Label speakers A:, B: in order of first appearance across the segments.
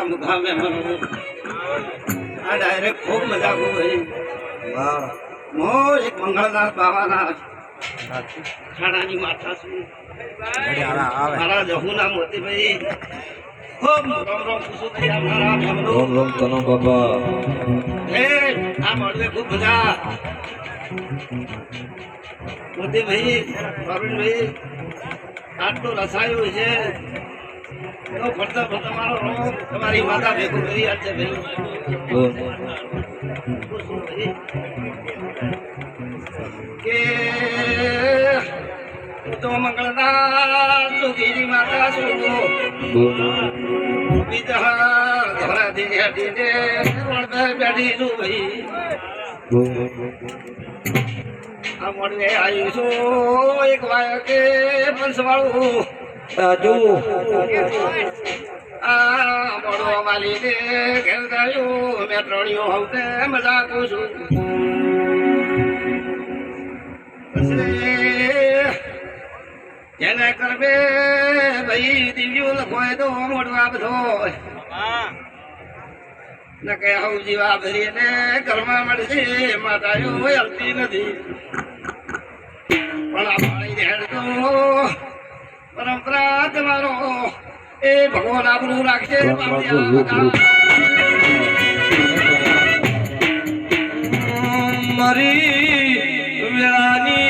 A: મુકામે મનો આ ડાયરેક્ટ ખૂબ મજા ખૂબ ભાઈ
B: વાહ
A: મો એક મંગળનાથ બાવાના ખાડાની માથા છું મારા જહુના મોતીભાઈ ખૂબ રોમ રોમ પૂછું થઈ મારા ભમરો
B: રોમ રોમ તનો બાબા
A: હે આ મળવે ખૂબ મજા મોતીભાઈ પ્રવીણભાઈ આટલું રસાયું છે તો ફરતા ફરતા મારો રોમ તમારી માતા ભેગું કરી છે ભાઈ કે તો મંગળના સુખીની માતા સુગો બીજા ધરાથી હટીને વળતા બેઠી છું ભાઈ આ મળે આવ્યું છું એક વાય કે પંચવાળું
B: રાજુ
A: આ મોડો વાલીને ઘેર ગાયું મેં ત્રણિયો હવતે મજાક છું જેને કરવે ભાઈ દિવ્યું લખોય તો મોડવા બધો ન કે હવ જીવા ભરીને ઘરમાં મળશે માતાઓ હલતી નથી પણ આ પાણી હેડતો પરંપરા તમારો એ ભગવાન આપણું રાખશે
B: મારી વેળાની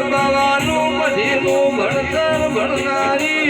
B: બાવાનું મધીનું ભણતર ભણનારી